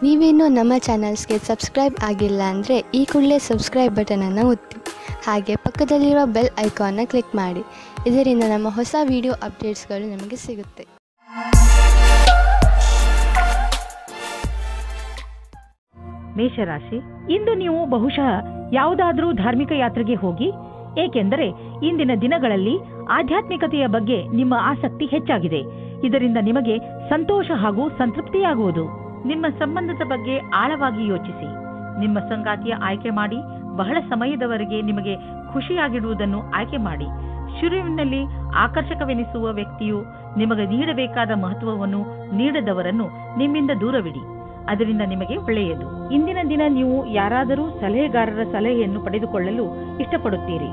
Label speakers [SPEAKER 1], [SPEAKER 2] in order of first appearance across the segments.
[SPEAKER 1] ನೀವೇನೂ ನಮ್ಮ ಚಾನಲ್ಸ್ಗೆ ಸಬ್ಸ್ಕ್ರೈಬ್ ಆಗಿಲ್ಲ ಅಂದರೆ ಈ ಕೂಡಲೇ ಸಬ್ಸ್ಕ್ರೈಬ್ ಬಟನನ್ನು ಒತ್ತಿ ಹಾಗೆ ಪಕ್ಕದಲ್ಲಿರುವ ಬೆಲ್ ಐಕಾನ್ನ ಕ್ಲಿಕ್ ಮಾಡಿ. ಇದರಿಂದ ನಮ್ಮ ಹೊಸ ವಿಡಿಯೋ ಅಪ್ಡೇಟ್ಸ್ಗಳು ನಿಮಗೆ ಸಿಗುತ್ತೆ.
[SPEAKER 2] ಮೇಷರಾಶಿ, ಇಂದು ನೀವು ಬಹುಶಃ ಯಾವುದಾದರೂ ಧಾರ್ಮಿಕ ಯಾತ್ರೆಗೆ ಹೋಗಿ, ಏಕೆಂದರೆ ಇಂದಿನ ದಿನಗಳಲ್ಲಿ ಆಧ್ಯಾತ್ಮಿಕತೆಯ ಬಗ್ಗೆ ನಿಮ್ಮ ಆಸಕ್ತಿ ಹೆಚ್ಚಾಗಿದೆ. ಇದರಿಂದ ನಿಮಗೆ ಸಂತೋಷ ಹಾಗೂ ಸಂತೃಪ್ತಿಯಾಗುವುದು. ನಿಮ್ಮ ಸಂಬಂಧದ ಬಗ್ಗೆ ಆಳವಾಗಿ ಯೋಚಿಸಿ. ನಿಮ್ಮ ಸಂಗಾತಿಯ ಆಯ್ಕೆ ಮಾಡಿ. ಬಹಳ ಸಮಯದವರೆಗೆ ನಿಮಗೆ ಖುಷಿಯಾಗಿಡುವುದನ್ನು ಆಯ್ಕೆ ಮಾಡಿ. ಶುರುವಿನಲ್ಲಿ ಆಕರ್ಷಕವೆನಿಸುವ ವ್ಯಕ್ತಿಯು ನಿಮಗೆ ನೀಡಬೇಕಾದ ಮಹತ್ವವನ್ನು ನೀಡದವರನ್ನು ನಿಮ್ಮಿಂದ ದೂರವಿಡಿ. ಅದರಿಂದ ನಿಮಗೆ ಒಳ್ಳೆಯದು. ಇಂದಿನ ದಿನ ನೀವು ಯಾರಾದರೂ ಸಲಹೆಗಾರರ ಸಲಹೆಯನ್ನು ಪಡೆದುಕೊಳ್ಳಲು ಇಷ್ಟಪಡುತ್ತೀರಿ.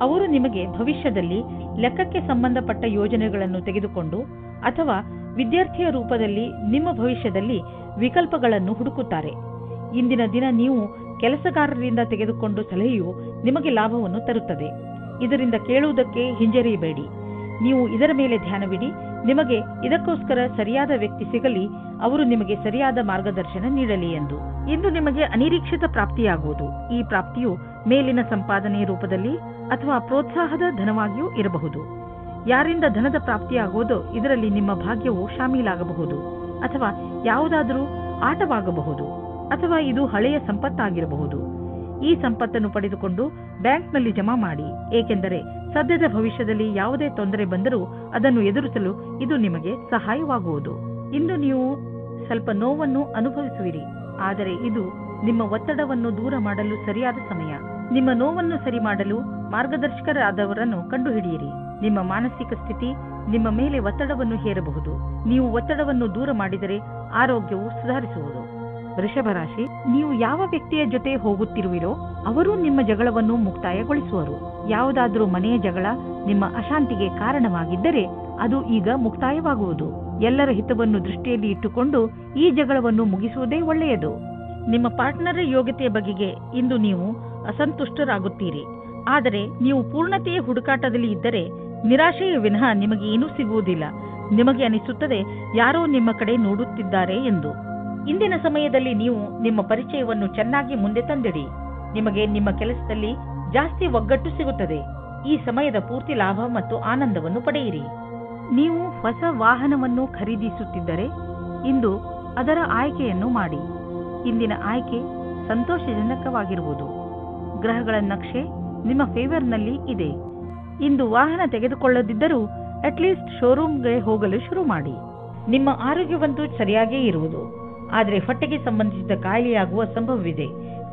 [SPEAKER 2] ಅವರು ನಿಮಗೆ ಭವಿಷ್ಯದಲ್ಲಿ ಲೆಕ್ಕಕ್ಕೆ ಸಂಬಂಧಪಟ್ಟ ಯೋಜನೆಗಳನ್ನು ತೆಗೆದುಕೊಂಡು ಅಥವಾ ವಿದ್ಯಾರ್ಥಿಯ ರೂಪದಲ್ಲಿ ನಿಮ್ಮ ಭವಿಷ್ಯದಲ್ಲಿ ವಿಕಲ್ಪಗಳನ್ನು ಹುಡುಕುತ್ತಾರೆ. ಇಂದಿನ ದಿನ ನೀವು ಕೆಲಸಗಾರರಿಂದ ತೆಗೆದುಕೊಂಡು ಸಲಹೆಯು ನಿಮಗೆ ಲಾಭವನ್ನು ತರುತ್ತದೆ. ಇದರಿಂದ ಕೇಳುವುದಕ್ಕೆ ಹಿಂಜರಿಯಬೇಡಿ. ನೀವು ಇದರ ಮೇಲೆ ಧ್ಯಾನವಿಡಿ. ನಿಮಗೆ ಇದಕ್ಕೋಸ್ಕರ ಸರಿಯಾದ ವ್ಯಕ್ತಿ ಸಿಗಲಿ, ಅವರು ನಿಮಗೆ ಸರಿಯಾದ ಮಾರ್ಗದರ್ಶನ ನೀಡಲಿ ಎಂದು. ಇಂದು ನಿಮಗೆ ಅನಿರೀಕ್ಷಿತ ಪ್ರಾಪ್ತಿಯಾಗುವುದು. ಈ ಪ್ರಾಪ್ತಿಯು ಮೇಲಿನ ಸಂಪಾದನೆಯ ರೂಪದಲ್ಲಿ ಅಥವಾ ಪ್ರೋತ್ಸಾಹದ ಧನವಾಗಿಯೂ ಇರಬಹುದು. ಯಾರಿಂದ ಧನದ ಪ್ರಾಪ್ತಿಯಾಗುವುದೋ ಇದರಲ್ಲಿ ನಿಮ್ಮ ಭಾಗ್ಯವು ಶಾಮೀಲಾಗಬಹುದು, ಅಥವಾ ಯಾವುದಾದರೂ ಆಟವಾಗಬಹುದು, ಅಥವಾ ಇದು ಹಳೆಯ ಸಂಪತ್ತಾಗಿರಬಹುದು. ಈ ಸಂಪತ್ತನ್ನು ಪಡೆದುಕೊಂಡು ಬ್ಯಾಂಕ್ನಲ್ಲಿ ಜಮಾ ಮಾಡಿ, ಏಕೆಂದರೆ ಸದ್ಯದ ಭವಿಷ್ಯದಲ್ಲಿ ಯಾವುದೇ ತೊಂದರೆ ಬಂದರೂ ಅದನ್ನು ಎದುರಿಸಲು ಇದು ನಿಮಗೆ ಸಹಾಯವಾಗುವುದು. ಇಂದು ನೀವು ಸ್ವಲ್ಪ ನೋವನ್ನು ಅನುಭವಿಸುವಿರಿ, ಆದರೆ ಇದು ನಿಮ್ಮ ಒತ್ತಡವನ್ನು ದೂರ ಮಾಡಲು ಸರಿಯಾದ ಸಮಯ. ನಿಮ್ಮ ನೋವನ್ನು ಸರಿ ಮಾಡಲು ಮಾರ್ಗದರ್ಶಕರಾದವರನ್ನು ಕಂಡುಹಿಡಿಯಿರಿ. ನಿಮ್ಮ ಮಾನಸಿಕ ಸ್ಥಿತಿ ನಿಮ್ಮ ಮೇಲೆ ಒತ್ತಡವನ್ನು ಹೇರಬಹುದು. ನೀವು ಒತ್ತಡವನ್ನು ದೂರ ಮಾಡಿದರೆ ಆರೋಗ್ಯವು ಸುಧಾರಿಸುವುದು. ವೃಷಭ ರಾಶಿ, ನೀವು ಯಾವ ವ್ಯಕ್ತಿಯ ಜೊತೆ ಹೋಗುತ್ತಿರುವಿರೋ ಅವರು ನಿಮ್ಮ ಜಗಳವನ್ನು ಮುಕ್ತಾಯಗೊಳಿಸುವರು. ಯಾವುದಾದರೂ ಮನೆಯ ಜಗಳ ನಿಮ್ಮ ಅಶಾಂತಿಗೆ ಕಾರಣವಾಗಿದ್ದರೆ ಅದು ಈಗ ಮುಕ್ತಾಯವಾಗುವುದು. ಎಲ್ಲರ ಹಿತವನ್ನು ದೃಷ್ಟಿಯಲ್ಲಿ ಇಟ್ಟುಕೊಂಡು ಈ ಜಗಳವನ್ನು ಮುಗಿಸುವುದೇ ಒಳ್ಳೆಯದು. ನಿಮ್ಮ ಪಾರ್ಟ್ನರ್ ಯೋಗ್ಯತೆಯ ಬಗೆಗೆ ಇಂದು ನೀವು ಅಸಂತುಷ್ಟರಾಗುತ್ತೀರಿ. ಆದರೆ ನೀವು ಪೂರ್ಣತೆಯ ಹುಡುಕಾಟದಲ್ಲಿ ಇದ್ದರೆ ನಿರಾಶೆಯ ವಿನಃ ನಿಮಗೆ ಏನೂ ಸಿಗುವುದಿಲ್ಲ. ನಿಮಗೆ ಅನಿಸುತ್ತದೆ ಯಾರೋ ನಿಮ್ಮ ಕಡೆ ನೋಡುತ್ತಿದ್ದಾರೆ ಎಂದು. ಇಂದಿನ ಸಮಯದಲ್ಲಿ ನೀವು ನಿಮ್ಮ ಪರಿಚಯವನ್ನು ಚೆನ್ನಾಗಿ ಮುಂದೆ ತಂದಿಡಿ. ನಿಮಗೆ ನಿಮ್ಮ ಕೆಲಸದಲ್ಲಿ ಜಾಸ್ತಿ ಒಗ್ಗಟ್ಟು ಸಿಗುತ್ತದೆ. ಈ ಸಮಯದ ಪೂರ್ತಿ ಲಾಭ ಮತ್ತು ಆನಂದವನ್ನು ಪಡೆಯಿರಿ. ನೀವು ಹೊಸ ವಾಹನವನ್ನು ಖರೀದಿಸುತ್ತಿದ್ದರೆ ಇಂದು ಅದರ ಆಯ್ಕೆಯನ್ನು ಮಾಡಿ. ಇಂದಿನ ಆಯ್ಕೆ ಸಂತೋಷಜನಕವಾಗಿರುವುದು. ಗ್ರಹಗಳ ನಕ್ಷೆ ನಿಮ್ಮ ಫೇವರ್ನಲ್ಲಿ ಇದೆ. ಇಂದು ವಾಹನ ತೆಗೆದುಕೊಳ್ಳದಿದ್ದರೂ ಅಟ್ಲೀಸ್ಟ್ ಶೋರೂಮ್ಗೆ ಹೋಗಲು ಶುರು ಮಾಡಿ. ನಿಮ್ಮ ಆರೋಗ್ಯವಂತೂ ಸರಿಯಾಗೇ ಇರುವುದು, ಆದರೆ ಹೊಟ್ಟೆಗೆ ಸಂಬಂಧಿಸಿದ ಕಾಯಿಲೆಯಾಗುವ ಸಂಭವವಿದೆ.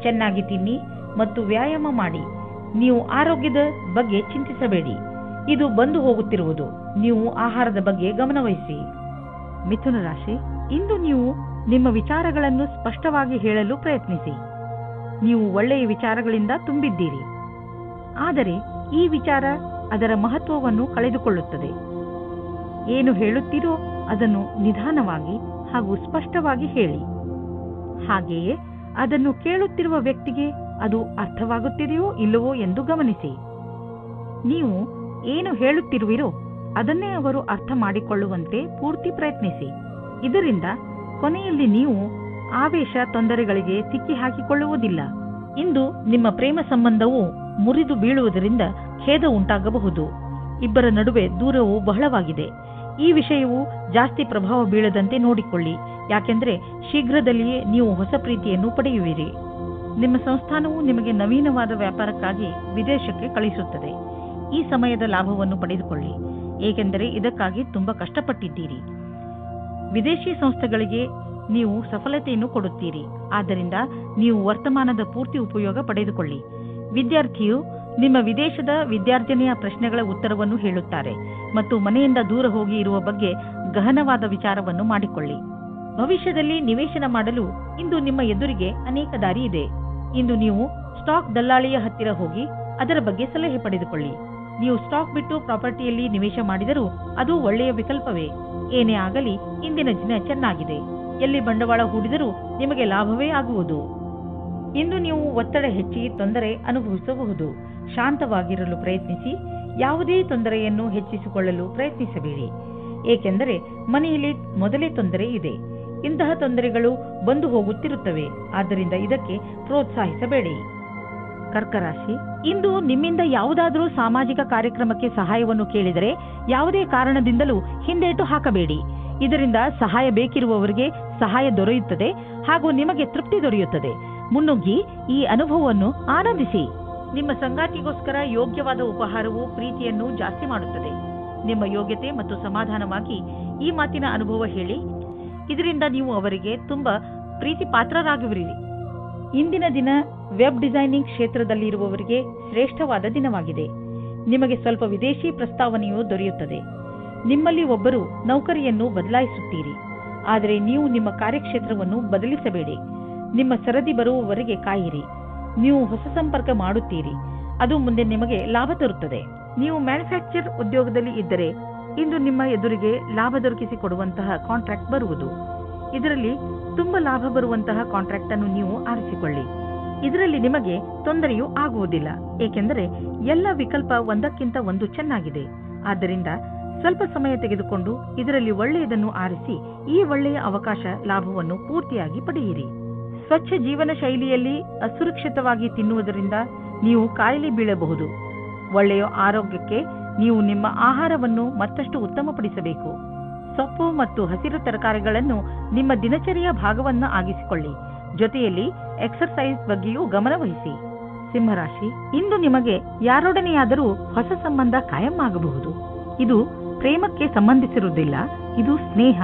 [SPEAKER 2] ಚೆನ್ನಾಗಿ ತಿನ್ನಿ ಮತ್ತು ವ್ಯಾಯಾಮ ಮಾಡಿ. ನೀವು ಆರೋಗ್ಯದ ಬಗ್ಗೆ ಚಿಂತಿಸಬೇಡಿ, ಇದು ಬಂದು ಹೋಗುತ್ತಿರುವುದು. ನೀವು ಆಹಾರದ ಬಗ್ಗೆ ಗಮನವಹಿಸಿ. ಮಿಥುನ ರಾಶಿ, ಇಂದು ನೀವು ನಿಮ್ಮ ವಿಚಾರಗಳನ್ನು ಸ್ಪಷ್ಟವಾಗಿ ಹೇಳಲು ಪ್ರಯತ್ನಿಸಿ. ನೀವು ಒಳ್ಳೆಯ ವಿಚಾರಗಳಿಂದ ತುಂಬಿದ್ದೀರಿ, ಆದರೆ ಈ ವಿಚಾರ ಅದರ ಮಹತ್ವವನ್ನು ಕಳೆದುಕೊಳ್ಳುತ್ತದೆ. ಏನು ಹೇಳುತ್ತೀರೋ ಅದನ್ನು ನಿಧಾನವಾಗಿ ಹಾಗೂ ಸ್ಪಷ್ಟವಾಗಿ ಹೇಳಿ. ಹಾಗೆಯೇ ಅದನ್ನು ಕೇಳುತ್ತಿರುವ ವ್ಯಕ್ತಿಗೆ ಅದು ಅರ್ಥವಾಗುತ್ತಿದೆಯೋ ಇಲ್ಲವೋ ಎಂದು ಗಮನಿಸಿ. ನೀವು ಏನು ಹೇಳುತ್ತಿರುವಿರೋ ಅದನ್ನೇ ಅವರು ಅರ್ಥ ಮಾಡಿಕೊಳ್ಳುವಂತೆ ಪೂರ್ತಿ ಪ್ರಯತ್ನಿಸಿ. ಇದರಿಂದ ಕೊನೆಯಲ್ಲಿ ನೀವು ಆವೇಶ ತೊಂದರೆಗಳಿಗೆ ಸಿಕ್ಕಿ ಹಾಕಿಕೊಳ್ಳುವುದಿಲ್ಲ. ಇಂದು ನಿಮ್ಮ ಪ್ರೇಮ ಸಂಬಂಧವು ಮುರಿದು ಬೀಳುವುದರಿಂದ ಖೇದ ಉಂಟಾಗಬಹುದು. ಇಬ್ಬರ ನಡುವೆ ದೂರವು ಬಹಳವಾಗಿದೆ. ಈ ವಿಷಯವು ಜಾಸ್ತಿ ಪ್ರಭಾವ ಬೀಳದಂತೆ ನೋಡಿಕೊಳ್ಳಿ, ಯಾಕೆಂದರೆ ಶೀಘ್ರದಲ್ಲಿಯೇ ನೀವು ಹೊಸ ಪ್ರೀತಿಯನ್ನು ಪಡೆಯುವಿರಿ. ನಿಮ್ಮ ಸಂಸ್ಥಾನವು ನಿಮಗೆ ನವೀನವಾದ ವ್ಯಾಪಾರಕ್ಕಾಗಿ ವಿದೇಶಕ್ಕೆ ಕಳಿಸುತ್ತದೆ. ಈ ಸಮಯದ ಲಾಭವನ್ನು ಪಡೆದುಕೊಳ್ಳಿ, ಏಕೆಂದರೆ ಇದಕ್ಕಾಗಿ ತುಂಬಾ ಕಷ್ಟಪಟ್ಟಿದ್ದೀರಿ. ವಿದೇಶಿ ಸಂಸ್ಥೆಗಳಿಗೆ ನೀವು ಸಫಲತೆಯನ್ನು ಕೊಡುತ್ತೀರಿ, ಆದ್ದರಿಂದ ನೀವು ವರ್ತಮಾನದ ಪೂರ್ತಿ ಉಪಯೋಗ ಪಡೆದುಕೊಳ್ಳಿ. ವಿದ್ಯಾರ್ಥಿಯು ನಿಮ್ಮ ವಿದೇಶದ ವಿದ್ಯಾರ್ಜನೆಯ ಪ್ರಶ್ನೆಗಳ ಉತ್ತರವನ್ನು ಹೇಳುತ್ತಾರೆ ಮತ್ತು ಮನೆಯಿಂದ ದೂರ ಹೋಗಿ ಇರುವ ಬಗ್ಗೆ ಗಹನವಾದ ವಿಚಾರವನ್ನು ಮಾಡಿಕೊಳ್ಳಿ. ಭವಿಷ್ಯದಲ್ಲಿ ನಿವೇಶನ ಮಾಡಲು ಇಂದು ನಿಮ್ಮ ಎದುರಿಗೆ ಅನೇಕ ದಾರಿ ಇದೆ. ಇಂದು ನೀವು ಸ್ಟಾಕ್ ದಲ್ಲಾಳಿಯ ಹತ್ತಿರ ಹೋಗಿ ಅದರ ಬಗ್ಗೆ ಸಲಹೆ ಪಡೆದುಕೊಳ್ಳಿ. ನೀವು ಸ್ಟಾಕ್ ಬಿಟ್ಟು ಪ್ರಾಪರ್ಟಿಯಲ್ಲಿ ನಿವೇಶ ಮಾಡಿದರೂ ಅದು ಒಳ್ಳೆಯ ವಿಕಲ್ಪವೇ. ಏನೇ ಆಗಲಿ ಇಂದಿನ ದಿನ ಚೆನ್ನಾಗಿದೆ. ಎಲ್ಲಿ ಬಂಡವಾಳ ಹೂಡಿದರೂ ನಿಮಗೆ ಲಾಭವೇ ಆಗುವುದು. ಇಂದು ನೀವು ಒತ್ತಡ ಹೆಚ್ಚಿ ತೊಂದರೆ ಅನುಭವಿಸಬಹುದು. ಶಾಂತವಾಗಿರಲು ಪ್ರಯತ್ನಿಸಿ. ಯಾವುದೇ ತೊಂದರೆಯನ್ನು ಹೆಚ್ಚಿಸಿಕೊಳ್ಳಲು ಪ್ರಯತ್ನಿಸಬೇಡಿ, ಏಕೆಂದರೆ ಮನೆಯಲ್ಲಿ ಮೊದಲೇ ತೊಂದರೆ ಇದೆ. ಇಂತಹ ತೊಂದರೆಗಳು ಬಂದು ಹೋಗುತ್ತಿರುತ್ತವೆ. ಆದ್ದರಿಂದ ಇದಕ್ಕೆ ಪ್ರೋತ್ಸಾಹಿಸಬೇಡಿ. ಕರ್ಕರಾಶಿ, ಇಂದು ನಿಮ್ಮಿಂದ ಯಾವುದಾದರೂ ಸಾಮಾಜಿಕ ಕಾರ್ಯಕ್ರಮಕ್ಕೆ ಸಹಾಯವನ್ನು ಕೇಳಿದರೆ ಯಾವುದೇ ಕಾರಣದಿಂದಲೂ ಹಿಂದೇಟು ಹಾಕಬೇಡಿ. ಇದರಿಂದ ಸಹಾಯ ಬೇಕಿರುವವರಿಗೆ ಸಹಾಯ ದೊರೆಯುತ್ತದೆ ಹಾಗೂ ನಿಮಗೆ ತೃಪ್ತಿ ದೊರೆಯುತ್ತದೆ. ಮುನ್ನುಗ್ಗಿ ಈ ಅನುಭವವನ್ನು ಆನಂದಿಸಿ. ನಿಮ್ಮ ಸಂಗಾತಿಗೋಸ್ಕರ ಯೋಗ್ಯವಾದ ಉಪಹಾರವು ಪ್ರೀತಿಯನ್ನು ಜಾಸ್ತಿ ಮಾಡುತ್ತದೆ. ನಿಮ್ಮ ಯೋಗ್ಯತೆ ಮತ್ತು ಸಮಾಧಾನವಾಗಿ ಈ ಮಾತಿನ ಅನುಭವ ಹೇಳಿ. ಇದರಿಂದ ನೀವು ಅವರಿಗೆ ತುಂಬಾ ಪ್ರೀತಿ ಪಾತ್ರರಾಗುವಿರಿ. ಇಂದಿನ ದಿನ ವೆಬ್ ಡಿಸೈನಿಂಗ್ ಕ್ಷೇತ್ರದಲ್ಲಿರುವವರಿಗೆ ಶ್ರೇಷ್ಠವಾದ ದಿನವಾಗಿದೆ. ನಿಮಗೆ ಸ್ವಲ್ಪ ವಿದೇಶಿ ಪ್ರಸ್ತಾವನೆಯು ದೊರೆಯುತ್ತದೆ. ನಿಮ್ಮಲ್ಲಿ ಒಬ್ಬರು ನೌಕರಿಯನ್ನು ಬದಲಾಯಿಸುತ್ತೀರಿ. ಆದರೆ ನೀವು ನಿಮ್ಮ ಕಾರ್ಯಕ್ಷೇತ್ರವನ್ನು ಬದಲಿಸಬೇಡಿ. ನಿಮ್ಮ ಸರದಿ ಬರುವವರೆಗೆ ಕಾಯಿರಿ. ನೀವು ಹೊಸ ಸಂಪರ್ಕ ಮಾಡುತ್ತೀರಿ. ಅದು ಮುಂದೆ ನಿಮಗೆ ಲಾಭ ತರುತ್ತದೆ. ನೀವು ಮ್ಯಾನುಫ್ಯಾಕ್ಚರ್ ಉದ್ಯೋಗದಲ್ಲಿ ಇದ್ದರೆ ಇಂದು ನಿಮ್ಮ ಎದುರಿಗೆ ಲಾಭ ದೊರಕಿಸಿಕೊಡುವಂತಹ ಕಾಂಟ್ರಾಕ್ಟ್ ಬರುವುದು. ಇದರಲ್ಲಿ ತುಂಬಾ ಲಾಭ ಬರುವಂತಹ ಕಾಂಟ್ರಾಕ್ಟ್ ಅನ್ನು ನೀವು ಆರಿಸಿಕೊಳ್ಳಿ. ಇದರಲ್ಲಿ ನಿಮಗೆ ತೊಂದರೆಯೂ ಆಗುವುದಿಲ್ಲ, ಏಕೆಂದರೆ ಎಲ್ಲ ವಿಕಲ್ಪ ಒಂದಕ್ಕಿಂತ ಒಂದು ಚೆನ್ನಾಗಿದೆ. ಆದ್ದರಿಂದ ಸ್ವಲ್ಪ ಸಮಯ ತೆಗೆದುಕೊಂಡು ಇದರಲ್ಲಿ ಒಳ್ಳೆಯದನ್ನು ಆರಿಸಿ ಈ ಒಳ್ಳೆಯ ಅವಕಾಶ ಲಾಭವನ್ನು ಪೂರ್ತಿಯಾಗಿ ಪಡೆಯಿರಿ. ಸ್ವಚ್ಛ ಜೀವನ ಶೈಲಿಯಲ್ಲಿ ಅಸುರಕ್ಷಿತವಾಗಿ ತಿನ್ನುವುದರಿಂದ ನೀವು ಕಾಯಿಲೆ ಬೀಳಬಹುದು. ಒಳ್ಳೆಯ ಆರೋಗ್ಯಕ್ಕೆ ನೀವು ನಿಮ್ಮ ಆಹಾರವನ್ನು ಮತ್ತಷ್ಟು ಉತ್ತಮಪಡಿಸಬೇಕು. ಸೊಪ್ಪು ಮತ್ತು ಹಸಿರು ತರಕಾರಿಗಳನ್ನು ನಿಮ್ಮ ದಿನಚರಿಯ ಭಾಗವನ್ನು ಆಗಿಸಿಕೊಳ್ಳಿ. ಜೊತೆಯಲ್ಲಿ ಎಕ್ಸರ್ಸೈಸ್ ಬಗ್ಗೆಯೂ ಗಮನವಹಿಸಿ. ಸಿಂಹರಾಶಿ, ಇಂದು ನಿಮಗೆ ಯಾರೊಡನೆಯಾದರೂ ಹೊಸ ಸಂಬಂಧ ಕಾಯಂ ಆಗಬಹುದು. ಇದು ಪ್ರೇಮಕ್ಕೆ ಸಂಬಂಧಿಸಿರುವುದಿಲ್ಲ. ಇದು ಸ್ನೇಹ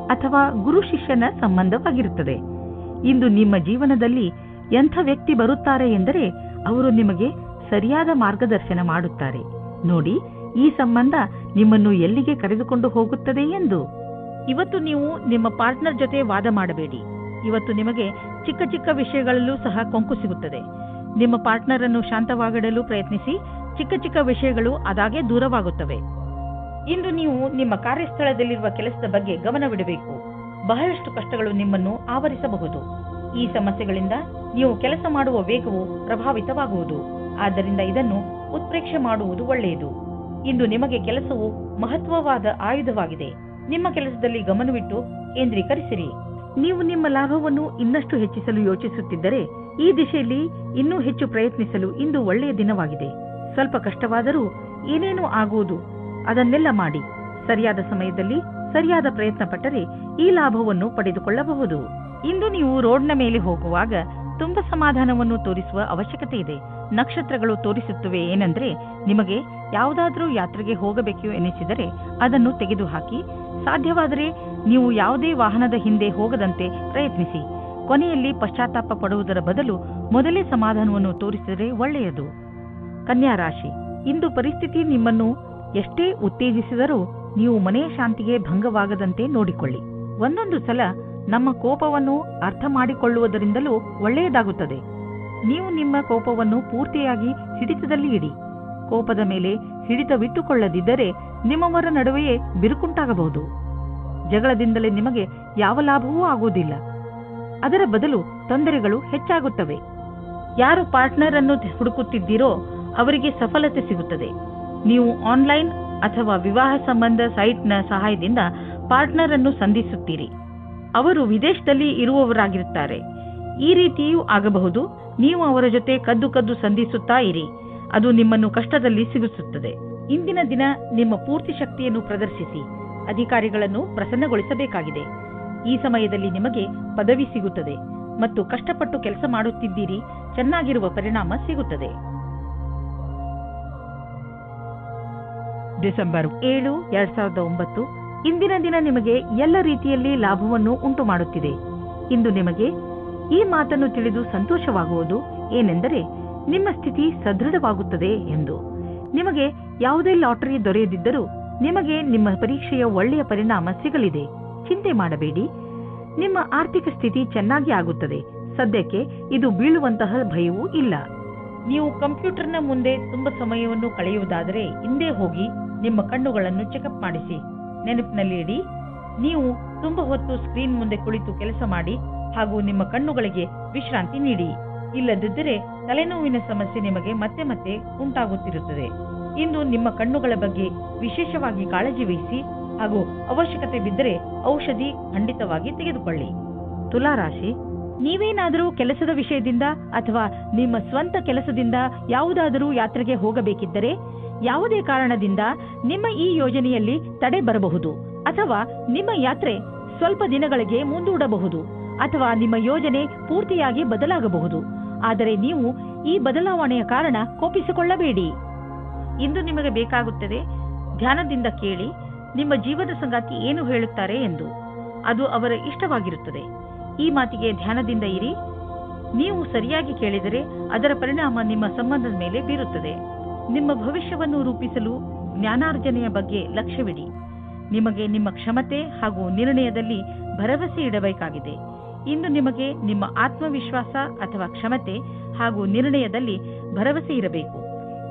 [SPEAKER 2] ಅಥವಾ ಗುರು ಶಿಷ್ಯನ ಸಂಬಂಧವಾಗಿರುತ್ತದೆ. ಇಂದು ನಿಮ್ಮ ಜೀವನದಲ್ಲಿ ಎಂಥ ವ್ಯಕ್ತಿ ಬರುತ್ತಾರೆ ಎಂದರೆ ಅವರು ನಿಮಗೆ ಸರಿಯಾದ ಮಾರ್ಗದರ್ಶನ ಮಾಡುತ್ತಾರೆ. ನೋಡಿ, ಈ ಸಂಬಂಧ ನಿಮ್ಮನ್ನು ಎಲ್ಲಿಗೆ ಕರೆದುಕೊಂಡು ಹೋಗುತ್ತದೆ ಎಂದು. ಇವತ್ತು ನೀವು ನಿಮ್ಮ ಪಾರ್ಟ್ನರ್ ಜೊತೆ ವಾದ ಮಾಡಬೇಡಿ. ಇವತ್ತು ನಿಮಗೆ ಚಿಕ್ಕ ಚಿಕ್ಕ ವಿಷಯಗಳಲ್ಲೂ ಸಹ ಕೊಂಕು ಸಿಗುತ್ತದೆ. ನಿಮ್ಮ ಪಾರ್ಟ್ನರ್ ಅನ್ನು ಶಾಂತವಾಗಿಡಲು ಪ್ರಯತ್ನಿಸಿ. ಚಿಕ್ಕ ಚಿಕ್ಕ ವಿಷಯಗಳು ಅದಾಗೆ ದೂರವಾಗುತ್ತವೆ. ಇಂದು ನೀವು ನಿಮ್ಮ ಕಾರ್ಯಸ್ಥಳದಲ್ಲಿರುವ ಕೆಲಸದ ಬಗ್ಗೆ ಗಮನವಿಡಬೇಕು. ಬಹಳಷ್ಟು ಕಷ್ಟಗಳು ನಿಮ್ಮನ್ನು ಆವರಿಸಬಹುದು. ಈ ಸಮಸ್ಯೆಗಳಿಂದ ನೀವು ಕೆಲಸ ಮಾಡುವ ವೇಗವು ಪ್ರಭಾವಿತವಾಗುವುದು. ಆದ್ದರಿಂದ ಇದನ್ನು ಉತ್ಪ್ರೇಕ್ಷೆ ಮಾಡುವುದು ಒಳ್ಳೆಯದು. ಇಂದು ನಿಮಗೆ ಕೆಲಸವು ಮಹತ್ವವಾದ ಆಯುಧವಾಗಿದೆ. ನಿಮ್ಮ ಕೆಲಸದಲ್ಲಿ ಗಮನವಿಟ್ಟು ಕೇಂದ್ರೀಕರಿಸಿರಿ. ನೀವು ನಿಮ್ಮ ಲಾಭವನ್ನು ಇನ್ನಷ್ಟು ಹೆಚ್ಚಿಸಲು ಯೋಚಿಸುತ್ತಿದ್ದರೆ ಈ ದಿಶೆಯಲ್ಲಿ ಇನ್ನೂ ಹೆಚ್ಚು ಪ್ರಯತ್ನಿಸಲು ಇಂದು ಒಳ್ಳೆಯ ದಿನವಾಗಿದೆ. ಸ್ವಲ್ಪ ಕಷ್ಟವಾದರೂ ಏನೇನೂ ಆಗುವುದು, ಅದನ್ನೆಲ್ಲ ಮಾಡಿ ಸರಿಯಾದ ಸಮಯದಲ್ಲಿ ಸರಿಯಾದ ಪ್ರಯತ್ನ ಪಟ್ಟರೆ ಈ ಲಾಭವನ್ನು ಪಡೆದುಕೊಳ್ಳಬಹುದು. ಇಂದು ನೀವು ರೋಡ್ನ ಮೇಲೆ ಹೋಗುವಾಗ ತುಂಬಾ ಸಮಾಧಾನವನ್ನು ತೋರಿಸುವ ಅವಶ್ಯಕತೆ ಇದೆ. ನಕ್ಷತ್ರಗಳು ತೋರಿಸುತ್ತವೆ ಏನಂದ್ರೆ, ನಿಮಗೆ ಯಾವುದಾದ್ರೂ ಯಾತ್ರೆಗೆ ಹೋಗಬೇಕು ಎನಿಸಿದರೆ ಅದನ್ನು ತೆಗೆದುಹಾಕಿ. ಸಾಧ್ಯವಾದರೆ ನೀವು ಯಾವುದೇ ವಾಹನದ ಹಿಂದೆ ಹೋಗದಂತೆ ಪ್ರಯತ್ನಿಸಿ. ಕೊನೆಯಲ್ಲಿ ಪಶ್ಚಾತ್ತಾಪ ಪಡುವುದರ ಬದಲು ಮೊದಲೇ ಸಮಾಧಾನವನ್ನು ತೋರಿಸಿದರೆ ಒಳ್ಳೆಯದು. ಕನ್ಯಾ ರಾಶಿ, ಇಂದು ಪರಿಸ್ಥಿತಿ ನಿಮ್ಮನ್ನು ಎಷ್ಟೇ ಉತ್ತೇಜಿಸಿದರೂ ನೀವು ಮನೆಯ ಶಾಂತಿಗೆ ಭಂಗವಾಗದಂತೆ ನೋಡಿಕೊಳ್ಳಿ. ಒಂದೊಂದು ಸಲ ನಮ್ಮ ಕೋಪವನ್ನು ಅರ್ಥ ಮಾಡಿಕೊಳ್ಳುವುದರಿಂದಲೂ ಒಳ್ಳೆಯದಾಗುತ್ತದೆ. ನೀವು ನಿಮ್ಮ ಕೋಪವನ್ನು ಪೂರ್ತಿಯಾಗಿ ಹಿಡಿತದಲ್ಲಿ ಇಡಿ. ಕೋಪದ ಮೇಲೆ ಹಿಡಿತವಿಟ್ಟುಕೊಳ್ಳದಿದ್ದರೆ ನಿಮ್ಮವರ ನಡುವೆಯೇ ಬಿರುಕುಂಟಾಗಬಹುದು. ಜಗಳದಿಂದಲೇ ನಿಮಗೆ ಯಾವ ಲಾಭವೂ ಆಗುವುದಿಲ್ಲ. ಅದರ ಬದಲು ತೊಂದರೆಗಳು ಹೆಚ್ಚಾಗುತ್ತವೆ. ಯಾರು ಪಾರ್ಟ್ನರ್ ಅನ್ನು ಹುಡುಕುತ್ತಿದ್ದೀರೋ ಅವರಿಗೆ ಸಫಲತೆ ಸಿಗುತ್ತದೆ. ನೀವು ಆನ್ಲೈನ್ ಅಥವಾ ವಿವಾಹ ಸಂಬಂಧ ಸೈಟ್ನ ಸಹಾಯದಿಂದ ಪಾರ್ಟ್ನರ್ ಅನ್ನು ಸಂಧಿಸುತ್ತೀರಿ. ಅವರು ವಿದೇಶದಲ್ಲಿ ಇರುವವರಾಗಿರುತ್ತಾರೆ. ಈ ರೀತಿಯೂ ಆಗಬಹುದು. ನೀವು ಅವರ ಜೊತೆ ಕದ್ದು ಸಂಧಿಸುತ್ತಾ ಇರಿ. ಅದು ನಿಮ್ಮನ್ನು ಕಷ್ಟದಲ್ಲಿ ಸಿಗಿಸುತ್ತದೆ. ಇಂದಿನ ದಿನ ನಿಮ್ಮ ಪೂರ್ತಿ ಶಕ್ತಿಯನ್ನು ಪ್ರದರ್ಶಿಸಿ. ಅಧಿಕಾರಿಗಳನ್ನು ಪ್ರಸನ್ನಗೊಳಿಸಬೇಕಾಗಿದೆ. ಈ ಸಮಯದಲ್ಲಿ ನಿಮಗೆ ಪದವಿ ಸಿಗುತ್ತದೆ ಮತ್ತು ಕಷ್ಟಪಟ್ಟು ಕೆಲಸ ಮಾಡುತ್ತಿದ್ದೀರಿ. ಚೆನ್ನಾಗಿರುವ ಪರಿಣಾಮ ಸಿಗುತ್ತದೆ. ಡಿಸೆಂಬರ್ 7, 2009 ಇಂದಿನ ದಿನ ನಿಮಗೆ ಎಲ್ಲ ರೀತಿಯಲ್ಲಿ ಲಾಭವನ್ನು ಉಂಟು ಮಾಡುತ್ತಿದೆ. ಇಂದು ನಿಮಗೆ ಈ ಮಾತನ್ನು ತಿಳಿದು ಸಂತೋಷವಾಗುವುದು ಏನೆಂದರೆ, ನಿಮ್ಮ ಸ್ಥಿತಿ ಸದೃಢವಾಗುತ್ತದೆ ಎಂದು. ನಿಮಗೆ ಯಾವುದೇ ಲಾಟರಿ ದೊರೆಯದಿದ್ದರೂ ನಿಮಗೆ ನಿಮ್ಮ ಪರೀಕ್ಷೆಯ ಒಳ್ಳೆಯ ಪರಿಣಾಮ ಸಿಗಲಿದೆ. ಚಿಂತೆ ಮಾಡಬೇಡಿ. ನಿಮ್ಮ ಆರ್ಥಿಕ ಸ್ಥಿತಿ ಚೆನ್ನಾಗಿ ಆಗುತ್ತದೆ. ಸದ್ಯಕ್ಕೆ ಇದು ಬೀಳುವಂತಹ ಭಯವೂ ಇಲ್ಲ. ನೀವು ಕಂಪ್ಯೂಟರ್ನ ಮುಂದೆ ತುಂಬಾ ಸಮಯವನ್ನು ಕಳೆಯುವುದಾದರೆ ಹಿಂದೆ ಹೋಗಿ ನಿಮ್ಮ ಕಣ್ಣುಗಳನ್ನು ಚೆಕಪ್ ಮಾಡಿಸಿ. ನೆನಪಿನಲ್ಲಿ ಇಡಿ, ನೀವು ತುಂಬಾ ಹೊತ್ತು ಸ್ಕ್ರೀನ್ ಮುಂದೆ ಕುಳಿತು ಕೆಲಸ ಮಾಡಿ ಹಾಗೂ ನಿಮ್ಮ ಕಣ್ಣುಗಳಿಗೆ ವಿಶ್ರಾಂತಿ ನೀಡಿ. ಇಲ್ಲದಿದ್ದರೆ ತಲೆನೋವಿನ ಸಮಸ್ಯೆ ನಿಮಗೆ ಮತ್ತೆ ಮತ್ತೆ ಉಂಟಾಗುತ್ತಿರುತ್ತದೆ. ಇಂದು ನಿಮ್ಮ ಕಣ್ಣುಗಳ ಬಗ್ಗೆ ವಿಶೇಷವಾಗಿ ಕಾಳಜಿ ವಹಿಸಿ ಹಾಗೂ ಅವಶ್ಯಕತೆ ಬಿದ್ದರೆ ಔಷಧಿ ಖಂಡಿತವಾಗಿ ತೆಗೆದುಕೊಳ್ಳಿ. ತುಲಾರಾಶಿ, ನೀವೇನಾದರೂ ಕೆಲಸದ ವಿಷಯದಿಂದ ಅಥವಾ ನಿಮ್ಮ ಸ್ವಂತ ಕೆಲಸದಿಂದ ಯಾವುದಾದರೂ ಯಾತ್ರೆಗೆ ಹೋಗಬೇಕಿದ್ದರೆ ಯಾವುದೇ ಕಾರಣದಿಂದ ನಿಮ್ಮ ಈ ಯೋಜನೆಯಲ್ಲಿ ತಡೆ ಬರಬಹುದು ಅಥವಾ ನಿಮ್ಮ ಯಾತ್ರೆ ಸ್ವಲ್ಪ ದಿನಗಳಿಗೆ ಮುಂದೂಡಬಹುದು ಅಥವಾ ನಿಮ್ಮ ಯೋಜನೆ ಪೂರ್ತಿಯಾಗಿ ಬದಲಾಗಬಹುದು. ಆದರೆ ನೀವು ಈ ಬದಲಾವಣೆಯ ಕಾರಣ ಕೋಪಿಸಿಕೊಳ್ಳಬೇಡಿ. ಇಂದು ನಿಮಗೆ ಬೇಕಾಗುತ್ತದೆ ಧ್ಯಾನದಿಂದ ಕೇಳಿ ನಿಮ್ಮ ಜೀವನ ಸಂಗಾತಿ ಏನು ಹೇಳುತ್ತಾರೆ ಎಂದು. ಅದು ಅವರ ಇಷ್ಟವಾಗಿರುತ್ತದೆ. ಈ ಮಾತಿಗೆ ಧ್ಯಾನದಿಂದ ಇರಿ. ನೀವು ಸರಿಯಾಗಿ ಕೇಳಿದರೆ ಅದರ ಪರಿಣಾಮ ನಿಮ್ಮ ಸಂಬಂಧದ ಮೇಲೆ ಬೀರುತ್ತದೆ. ನಿಮ್ಮ ಭವಿಷ್ಯವನ್ನು ರೂಪಿಸಲು ಜ್ಞಾನಾರ್ಜನೆಯ ಬಗ್ಗೆ ಲಕ್ಷ್ಯವಿಡಿ. ನಿಮಗೆ ನಿಮ್ಮ ಕ್ಷಮತೆ ಹಾಗೂ ನಿರ್ಣಯದಲ್ಲಿ ಭರವಸೆ ಇಡಬೇಕಾಗಿದೆ. ಇಂದು ನಿಮಗೆ ನಿಮ್ಮ ಆತ್ಮವಿಶ್ವಾಸ ಅಥವಾ ಕ್ಷಮತೆ ಹಾಗೂ ನಿರ್ಣಯದಲ್ಲಿ ಭರವಸೆ ಇರಬೇಕು.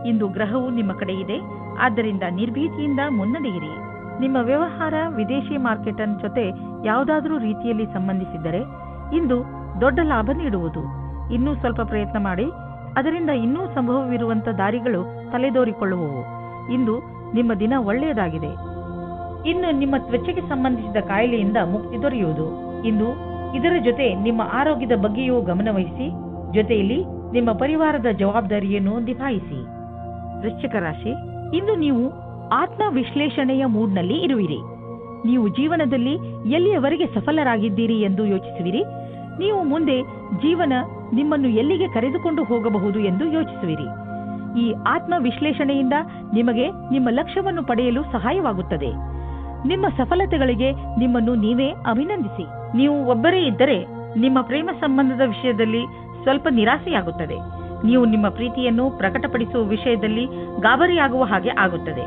[SPEAKER 2] ಇಂದು ಗ್ರಹವು ನಿಮ್ಮ ಕಡೆ ಇದೆ, ಆದ್ದರಿಂದ ನಿರ್ಭೀತಿಯಿಂದ ಮುನ್ನಡೆಯಿರಿ. ನಿಮ್ಮ ವ್ಯವಹಾರ ವಿದೇಶಿ ಮಾರ್ಕೆಟ್ ಜೊತೆ ಯಾವುದಾದರೂ ರೀತಿಯಲ್ಲಿ ಸಂಬಂಧಿಸಿದ್ದರೆ ಇಂದು ದೊಡ್ಡ ಲಾಭ ನೀಡುವುದು. ಇನ್ನೂ ಸ್ವಲ್ಪ ಪ್ರಯತ್ನ ಮಾಡಿ, ಅದರಿಂದ ಇನ್ನೂ ಸಂಭವವಿರುವಂಥ ದಾರಿಗಳು ತಲೆದೋರಿಕೊಳ್ಳುವವು. ಇಂದು ನಿಮ್ಮ ದಿನ ಒಳ್ಳೆಯದಾಗಿದೆ. ಇನ್ನು ನಿಮ್ಮ ತ್ವಚೆಗೆ ಸಂಬಂಧಿಸಿದ ಕಾಯಿಲೆಯಿಂದ ಮುಕ್ತಿ ದೊರೆಯುವುದು. ಇಂದು ಇದರ ಜೊತೆ ನಿಮ್ಮ ಆರೋಗ್ಯದ ಬಗ್ಗೆಯೂ ಗಮನವಹಿಸಿ, ಜೊತೆಯಲ್ಲಿ ನಿಮ್ಮ ಪರಿವಾರದ ಜವಾಬ್ದಾರಿಯನ್ನು ನಿಭಾಯಿಸಿ. ವೃಶ್ಚಿಕ ರಾಶಿ, ಇಂದು ನೀವು ಆತ್ಮ ವಿಶ್ಲೇಷಣೆಯ ಮೂಡ್ನಲ್ಲಿ ಇರುವಿರಿ. ನೀವು ಜೀವನದಲ್ಲಿ ಎಲ್ಲಿಯವರೆಗೆ ಸಫಲರಾಗಿದ್ದೀರಿ ಎಂದು ಯೋಚಿಸುವಿರಿ. ನೀವು ಮುಂದೆ ಜೀವನ ನಿಮ್ಮನ್ನು ಎಲ್ಲಿಗೆ ಕರೆದುಕೊಂಡು ಹೋಗಬಹುದು ಎಂದು ಯೋಚಿಸುವಿರಿ. ಈ ಆತ್ಮ ವಿಶ್ಲೇಷಣೆಯಿಂದ ನಿಮಗೆ ನಿಮ್ಮ ಲಕ್ಷ್ಯವನ್ನು ಪಡೆಯಲು ಸಹಾಯವಾಗುತ್ತದೆ. ನಿಮ್ಮ ಸಫಲತೆಗಳಿಗೆ ನಿಮ್ಮನ್ನು ನೀವೇ ಅಭಿನಂದಿಸಿ. ನೀವು ಒಬ್ಬರೇ ಇದ್ದರೆ ನಿಮ್ಮ ಪ್ರೇಮ ಸಂಬಂಧದ ವಿಷಯದಲ್ಲಿ ಸ್ವಲ್ಪ ನಿರಾಸೆಯಾಗುತ್ತದೆ. ನೀವು ನಿಮ್ಮ ಪ್ರೀತಿಯನ್ನು ಪ್ರಕಟಪಡಿಸುವ ವಿಷಯದಲ್ಲಿ ಗಾಬರಿಯಾಗುವ ಹಾಗೆ ಆಗುತ್ತದೆ.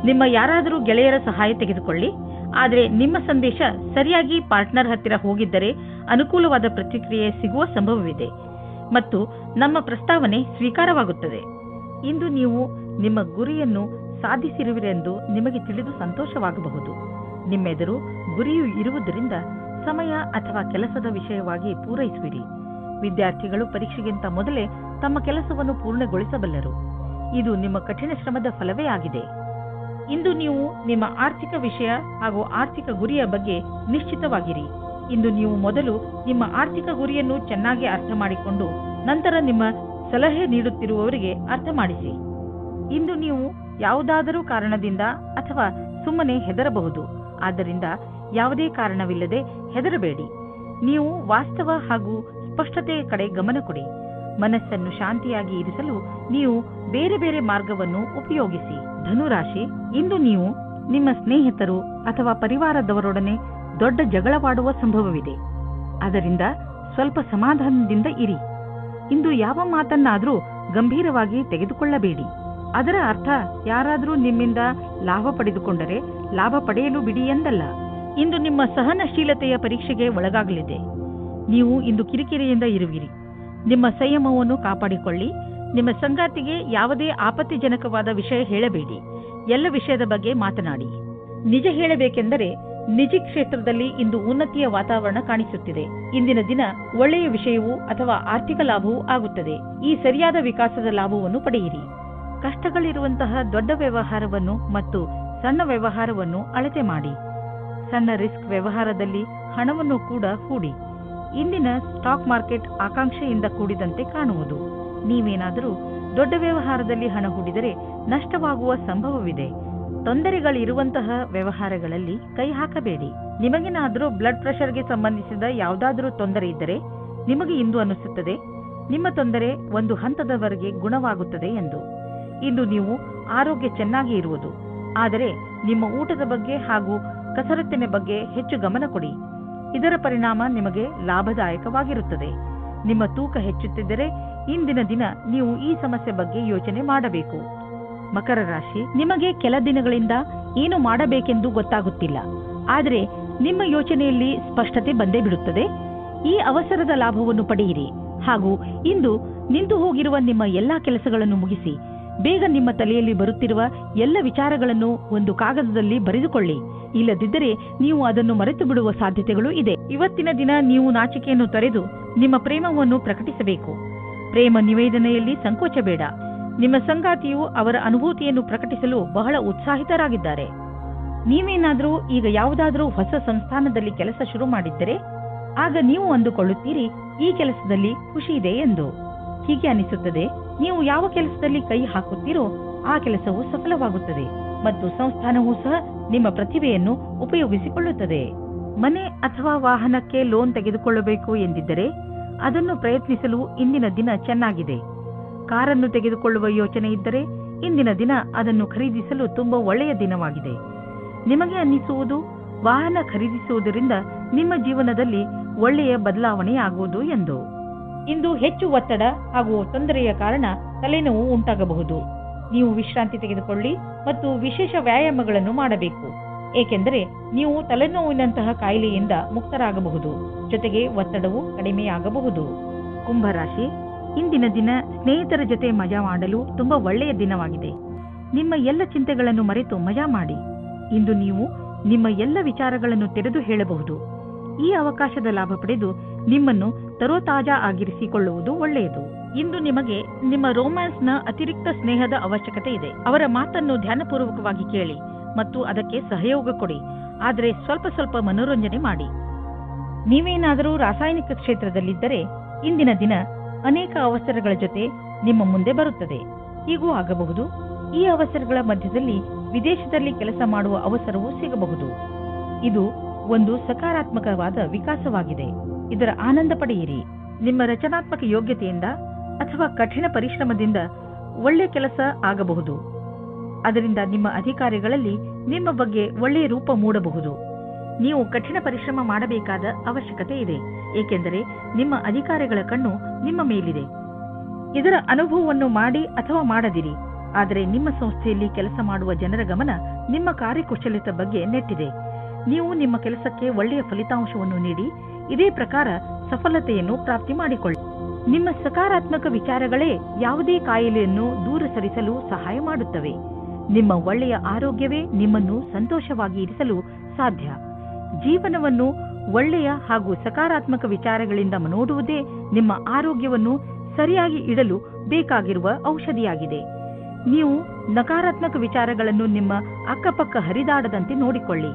[SPEAKER 2] ನಿಮ್ಮ ಯಾರಾದರೂ ಗೆಳೆಯರ ಸಹಾಯ ತೆಗೆದುಕೊಳ್ಳಿ. ಆದರೆ ನಿಮ್ಮ ಸಂದೇಶ ಸರಿಯಾಗಿ ಪಾರ್ಟ್ನರ್ ಹತ್ತಿರ ಹೋಗಿದ್ದರೆ ಅನುಕೂಲವಾದ ಪ್ರತಿಕ್ರಿಯೆ ಸಿಗುವ ಸಂಭವವಿದೆ ಮತ್ತು ನಮ್ಮ ಪ್ರಸ್ತಾವನೆ ಸ್ವೀಕಾರವಾಗುತ್ತದೆ. ಇಂದು ನೀವು ನಿಮ್ಮ ಗುರಿಯನ್ನು ಸಾಧಿಸಿರುವಿರೆಂದು ನಿಮಗೆ ತಿಳಿದು ಸಂತೋಷವಾಗಬಹುದು. ನಿಮ್ಮೆದುರು ಗುರಿಯು ಇರುವುದರಿಂದ ಸಮಯ ಅಥವಾ ಕೆಲಸದ ವಿಷಯವಾಗಿ ಪೂರೈಸುವಿರಿ. ವಿದ್ಯಾರ್ಥಿಗಳು ಪರೀಕ್ಷೆಗಿಂತ ಮೊದಲೇ ತಮ್ಮ ಕೆಲಸವನ್ನು ಪೂರ್ಣಗೊಳಿಸಬಲ್ಲರು. ಇದು ನಿಮ್ಮ ಕಠಿಣ ಶ್ರಮದ ಫಲವೇ ಆಗಿದೆ. ಇಂದು ನೀವು ನಿಮ್ಮ ಆರ್ಥಿಕ ವಿಷಯ ಹಾಗೂ ಆರ್ಥಿಕ ಗುರಿಯ ಬಗ್ಗೆ ನಿಶ್ಚಿತವಾಗಿರಿ. ಇಂದು ನೀವು ಮೊದಲು ನಿಮ್ಮ ಆರ್ಥಿಕ ಗುರಿಯನ್ನು ಚೆನ್ನಾಗಿ ಅರ್ಥ ಮಾಡಿಕೊಂಡು ನಂತರ ನಿಮ್ಮ ಸಲಹೆ ನೀಡುತ್ತಿರುವವರಿಗೆ ಅರ್ಥ ಮಾಡಿಸಿ. ಇಂದು ನೀವು ಯಾವುದಾದರೂ ಕಾರಣದಿಂದ ಅಥವಾ ಸುಮ್ಮನೆ ಹೆದರಬಹುದು. ಆದ್ದರಿಂದ ಯಾವುದೇ ಕಾರಣವಿಲ್ಲದೆ ಹೆದರಬೇಡಿ. ನೀವು ವಾಸ್ತವ ಹಾಗೂ ಸ್ಪಷ್ಟತೆಯ ಕಡೆ ಗಮನ ಕೊಡಿ. ಮನಸ್ಸನ್ನು ಶಾಂತಿಯಾಗಿ ಇರಿಸಲು ನೀವು ಬೇರೆ ಬೇರೆ ಮಾರ್ಗವನ್ನು ಉಪಯೋಗಿಸಿ. ಧನುರಾಶಿ, ಇಂದು ನೀವು ನಿಮ್ಮ ಸ್ನೇಹಿತರು ಅಥವಾ ಪರಿವಾರದವರೊಡನೆ ದೊಡ್ಡ ಜಗಳವಾಡುವ ಸಂಭವವಿದೆ. ಅದರಿಂದ ಸ್ವಲ್ಪ ಸಮಾಧಾನದಿಂದ ಇರಿ. ಇಂದು ಯಾವ ಮಾತನ್ನಾದರೂ ಗಂಭೀರವಾಗಿ ತೆಗೆದುಕೊಳ್ಳಬೇಡಿ. ಅದರ ಅರ್ಥ ಯಾರಾದರೂ ನಿಮ್ಮಿಂದ ಲಾಭ ಪಡೆದುಕೊಂಡರೆ ಲಾಭ ಪಡೆಯಲು ಬಿಡಿ ಎಂದಲ್ಲ. ಇಂದು ನಿಮ್ಮ ಸಹನಶೀಲತೆಯ ಪರೀಕ್ಷೆಗೆ ಒಳಗಾಗಲಿದೆ. ನೀವು ಇಂದು ಕಿರಿಕಿರಿಯಿಂದ ಇರುವಿರಿ. ನಿಮ್ಮ ಸಂಯಮವನ್ನು ಕಾಪಾಡಿಕೊಳ್ಳಿ. ನಿಮ್ಮ ಸಂಗಾತಿಗೆ ಯಾವುದೇ ಆಪತ್ತಿಜನಕವಾದ ವಿಷಯ ಹೇಳಬೇಡಿ. ಎಲ್ಲ ವಿಷಯದ ಬಗ್ಗೆ ಮಾತನಾಡಿ. ನಿಜ ಹೇಳಬೇಕೆಂದರೆ ನಿಜಿ ಕ್ಷೇತ್ರದಲ್ಲಿ ಇಂದು ಉನ್ನತಿಯ ವಾತಾವರಣ ಕಾಣಿಸುತ್ತಿದೆ. ಇಂದಿನ ದಿನ ಒಳ್ಳೆಯ ವಿಷಯವೂ ಅಥವಾ ಆರ್ಥಿಕ ಲಾಭವೂ ಆಗುತ್ತದೆ. ಈ ಸರಿಯಾದ ವಿಕಾಸದ ಲಾಭವನ್ನು ಪಡೆಯಿರಿ. ಕಷ್ಟಗಳಿರುವಂತಹ ದೊಡ್ಡ ವ್ಯವಹಾರವನ್ನು ಮತ್ತು ಸಣ್ಣ ವ್ಯವಹಾರವನ್ನು ಅಳತೆ ಮಾಡಿ. ಸಣ್ಣ ರಿಸ್ಕ್ ವ್ಯವಹಾರದಲ್ಲಿ ಹಣವನ್ನು ಕೂಡ ಹೂಡಿ. ಇಂದಿನ ಸ್ಟಾಕ್ ಮಾರ್ಕೆಟ್ ಆಕಾಂಕ್ಷೆಯಿಂದ ಕೂಡಿದಂತೆ ಕಾಣುವುದು. ನೀವೇನಾದರೂ ದೊಡ್ಡ ವ್ಯವಹಾರದಲ್ಲಿ ಹಣ ಹೂಡಿದರೆ ನಷ್ಟವಾಗುವ ಸಂಭವವಿದೆ. ತೊಂದರೆಗಳಿರುವಂತಹ ವ್ಯವಹಾರಗಳಲ್ಲಿ ಕೈ ಹಾಕಬೇಡಿ. ನಿಮಗೇನಾದರೂ ಬ್ಲಡ್ ಪ್ರೆಷರ್ಗೆ ಸಂಬಂಧಿಸಿದ ಯಾವುದಾದರೂ ತೊಂದರೆ ಇದ್ದರೆ ನಿಮಗೆ ಇಂದು ಅನಿಸುತ್ತದೆ ನಿಮ್ಮ ತೊಂದರೆ ಒಂದು ಹಂತದವರೆಗೆ ಗುಣವಾಗುತ್ತದೆ ಎಂದು. ಇಂದು ನೀವು ಆರೋಗ್ಯ ಚೆನ್ನಾಗಿ ಇರುವುದು. ಆದರೆ ನಿಮ್ಮ ಊಟದ ಬಗ್ಗೆ ಹಾಗೂ ಕಸರತ್ತಿನ ಬಗ್ಗೆ ಹೆಚ್ಚು ಗಮನ ಕೊಡಿ. ಇದರ ಪರಿಣಾಮ ನಿಮಗೆ ಲಾಭದಾಯಕವಾಗಿರುತ್ತದೆ. ನಿಮ್ಮ ತೂಕ ಹೆಚ್ಚುತ್ತಿದ್ದರೆ ಇಂದಿನ ದಿನ ನೀವು ಈ ಸಮಸ್ಯೆ ಬಗ್ಗೆ ಯೋಚನೆ ಮಾಡಬೇಕು. ಮಕರ ರಾಶಿ, ನಿಮಗೆ ಕೆಲ ದಿನಗಳಿಂದ ಏನು ಮಾಡಬೇಕೆಂದು ಗೊತ್ತಾಗುತ್ತಿಲ್ಲ. ಆದರೆ ನಿಮ್ಮ ಯೋಚನೆಯಲ್ಲಿ ಸ್ಪಷ್ಟತೆ ಬಂದೇ ಬಿಡುತ್ತದೆ. ಈ ಅವಸರದ ಲಾಭವನ್ನು ಪಡೆಯಿರಿ ಹಾಗೂ ಇಂದು ನಿಂತು ಹೋಗಿರುವ ನಿಮ್ಮ ಎಲ್ಲಾ ಕೆಲಸಗಳನ್ನು ಮುಗಿಸಿ. ಬೇಗ ನಿಮ್ಮ ತಲೆಯಲ್ಲಿ ಬರುತ್ತಿರುವ ಎಲ್ಲ ವಿಚಾರಗಳನ್ನು ಒಂದು ಕಾಗದದಲ್ಲಿ ಬರೆದುಕೊಳ್ಳಿ. ಇಲ್ಲದಿದ್ದರೆ ನೀವು ಅದನ್ನು ಮರೆತು ಬಿಡುವ ಸಾಧ್ಯತೆಗಳು ಇದೆ. ಇವತ್ತಿನ ದಿನ ನೀವು ನಾಚಿಕೆಯನ್ನು ತೊರೆದು ನಿಮ್ಮ ಪ್ರೇಮವನ್ನು ಪ್ರಕಟಿಸಬೇಕು. ಪ್ರೇಮ ನಿವೇದನೆಯಲ್ಲಿ ಸಂಕೋಚ ಬೇಡ. ನಿಮ್ಮ ಸಂಗಾತಿಯು ಅವರ ಅನುಭೂತಿಯನ್ನು ಪ್ರಕಟಿಸಲು ಬಹಳ ಉತ್ಸಾಹಿತರಾಗಿದ್ದಾರೆ. ನೀವೇನಾದರೂ ಈಗ ಯಾವುದಾದ್ರೂ ಹೊಸ ಸಂಸ್ಥಾನದಲ್ಲಿ ಕೆಲಸ ಶುರು ಮಾಡಿದ್ದರೆ ಆಗ ನೀವು ಅಂದುಕೊಳ್ಳುತ್ತೀರಿ ಈ ಕೆಲಸದಲ್ಲಿ ಖುಷಿ ಇದೆ ಎಂದು. ಹೀಗೆ ಅನಿಸುತ್ತದೆ, ನೀವು ಯಾವ ಕೆಲಸದಲ್ಲಿ ಕೈ ಹಾಕುತ್ತೀರೋ ಆ ಕೆಲಸವು ಸಫಲವಾಗುತ್ತದೆ ಮತ್ತು ಸಂಸ್ಥಾನವೂ ಸಹ ನಿಮ್ಮ ಪ್ರತಿಭೆಯನ್ನು ಉಪಯೋಗಿಸಿಕೊಳ್ಳುತ್ತದೆ. ಮನೆ ಅಥವಾ ವಾಹನಕ್ಕೆ ಲೋನ್ ತೆಗೆದುಕೊಳ್ಳಬೇಕು ಎಂದಿದ್ದರೆ ಅದನ್ನು ಪ್ರಯತ್ನಿಸಲು ಇಂದಿನ ದಿನ ಚೆನ್ನಾಗಿದೆ. ಕಾರನ್ನು ತೆಗೆದುಕೊಳ್ಳುವ ಯೋಚನೆ ಇದ್ದರೆ ಇಂದಿನ ದಿನ ಅದನ್ನು ಖರೀದಿಸಲು ತುಂಬಾ ಒಳ್ಳೆಯ ದಿನವಾಗಿದೆ. ನಿಮಗೆ ಅನ್ನಿಸುವುದು ವಾಹನ ಖರೀದಿಸುವುದರಿಂದ ನಿಮ್ಮ ಜೀವನದಲ್ಲಿ ಒಳ್ಳೆಯ ಬದಲಾವಣೆಯಾಗುವುದು ಎಂದು. ಇಂದು ಹೆಚ್ಚು ಒತ್ತಡ ಹಾಗೂ ತೊಂದರೆಯ ಕಾರಣ ತಲೆನೋವು ಉಂಟಾಗಬಹುದು. ನೀವು ವಿಶ್ರಾಂತಿ ತೆಗೆದುಕೊಳ್ಳಿ ಮತ್ತು ವಿಶೇಷ ವ್ಯಾಯಾಮಗಳನ್ನು ಮಾಡಬೇಕು, ಏಕೆಂದರೆ ನೀವು ತಲೆನೋವಿನಂತಹ ಕಾಯಿಲೆಯಿಂದ ಮುಕ್ತರಾಗಬಹುದು. ಜೊತೆಗೆ ಒತ್ತಡವು ಕಡಿಮೆಯಾಗಬಹುದು. ಕುಂಭರಾಶಿ, ಇಂದಿನ ದಿನ ಸ್ನೇಹಿತರ ಜೊತೆ ಮಜಾ ಮಾಡಲು ತುಂಬಾ ಒಳ್ಳೆಯ ದಿನವಾಗಿದೆ. ನಿಮ್ಮ ಎಲ್ಲ ಚಿಂತೆಗಳನ್ನು ಮರೆತು ಮಜಾ ಮಾಡಿ. ಇಂದು ನೀವು ನಿಮ್ಮ ಎಲ್ಲ ವಿಚಾರಗಳನ್ನು ತೆರೆದು ಹೇಳಬಹುದು. ಈ ಅವಕಾಶದ ಲಾಭ ಪಡೆದು ನಿಮ್ಮನ್ನು ತರೋತಾಜಾ ಆಗಿರಿಸಿಕೊಳ್ಳುವುದು ಒಳ್ಳೆಯದು. ಇಂದು ನಿಮಗೆ ನಿಮ್ಮ ರೋಮ್ಯಾನ್ಸ್ನ ಅತಿರಿಕ್ತ ಸ್ನೇಹದ ಅವಶ್ಯಕತೆ ಇದೆ. ಅವರ ಮಾತನ್ನು ಧ್ಯಾನಪೂರ್ವಕವಾಗಿ ಕೇಳಿ ಮತ್ತು ಅದಕ್ಕೆ ಸಹಯೋಗ ಕೊಡಿ, ಆದರೆ ಸ್ವಲ್ಪ ಸ್ವಲ್ಪ ಮನೋರಂಜನೆ ಮಾಡಿ. ನೀವೇನಾದರೂ ರಾಸಾಯನಿಕ ಕ್ಷೇತ್ರದಲ್ಲಿದ್ದರೆ ಇಂದಿನ ದಿನ ಅನೇಕ ಅವಸರಗಳ ಜೊತೆ ನಿಮ್ಮ ಮುಂದೆ ಬರುತ್ತದೆ. ಹೀಗೂ ಆಗಬಹುದು, ಈ ಅವಸರಗಳ ಮಧ್ಯದಲ್ಲಿ ವಿದೇಶದಲ್ಲಿ ಕೆಲಸ ಮಾಡುವ ಅವಸರವೂ ಸಿಗಬಹುದು. ಇದು ಒಂದು ಸಕಾರಾತ್ಮಕವಾದ ವಿಕಾಸವಾಗಿದೆ. ಇದರ ಆನಂದ ಪಡೆಯಿರಿ. ನಿಮ್ಮ ರಚನಾತ್ಮಕ ಯೋಗ್ಯತೆಯಿಂದ ಅಥವಾ ಕಠಿಣ ಪರಿಶ್ರಮದಿಂದ ಒಳ್ಳೆಯ ಕೆಲಸ ಆಗಬಹುದು. ಅದರಿಂದ ನಿಮ್ಮ ಅಧಿಕಾರಿಗಳಲ್ಲಿ ನಿಮ್ಮ ಬಗ್ಗೆ ಒಳ್ಳೆಯ ರೂಪ ಮೂಡಬಹುದು. ನೀವು ಕಠಿಣ ಪರಿಶ್ರಮ ಮಾಡಬೇಕಾದ ಅವಶ್ಯಕತೆ ಇದೆ, ಏಕೆಂದರೆ ನಿಮ್ಮ ಅಧಿಕಾರಿಗಳ ಕಣ್ಣು ನಿಮ್ಮ ಮೇಲಿದೆ. ಇದರ ಅನುಭವವನ್ನು ಮಾಡಿ ಅಥವಾ ಮಾಡದಿರಿ, ಆದರೆ ನಿಮ್ಮ ಸಂಸ್ಥೆಯಲ್ಲಿ ಕೆಲಸ ಮಾಡುವ ಜನರ ಗಮನ ನಿಮ್ಮ ಕಾರ್ಯಕುಶಲತೆ ಬಗ್ಗೆ ನೆಟ್ಟಿದೆ. ನೀವು ನಿಮ್ಮ ಕೆಲಸಕ್ಕೆ ಒಳ್ಳೆಯ ಫಲಿತಾಂಶವನ್ನು ನೀಡಿ ಇದೇ ಪ್ರಕಾರ ಸಫಲತೆಯನ್ನು ಪ್ರಾಪ್ತಿ ಮಾಡಿಕೊಳ್ಳಿ. ನಿಮ್ಮ ಸಕಾರಾತ್ಮಕ ವಿಚಾರಗಳೇ ಯಾವುದೇ ಕಾಯಿಲೆಯನ್ನು ದೂರ ಸರಿಸಲು ಸಹಾಯ ಮಾಡುತ್ತವೆ. ನಿಮ್ಮ ಒಳ್ಳೆಯ ಆರೋಗ್ಯವೇ ನಿಮ್ಮನ್ನು ಸಂತೋಷವಾಗಿ ಇರಿಸಲು ಸಾಧ್ಯ. ಜೀವನವನ್ನು ಒಳ್ಳೆಯ ಹಾಗೂ ಸಕಾರಾತ್ಮಕ ವಿಚಾರಗಳಿಂದ ನೋಡುವುದೇ ನಿಮ್ಮ ಆರೋಗ್ಯವನ್ನು ಸರಿಯಾಗಿ ಇಡಲು ಬೇಕಾಗಿರುವ ಔಷಧಿಯಾಗಿದೆ. ನೀವು ನಕಾರಾತ್ಮಕ ವಿಚಾರಗಳನ್ನು ನಿಮ್ಮ ಅಕ್ಕಪಕ್ಕ ಹರಿದಾಡದಂತೆ ನೋಡಿಕೊಳ್ಳಿ,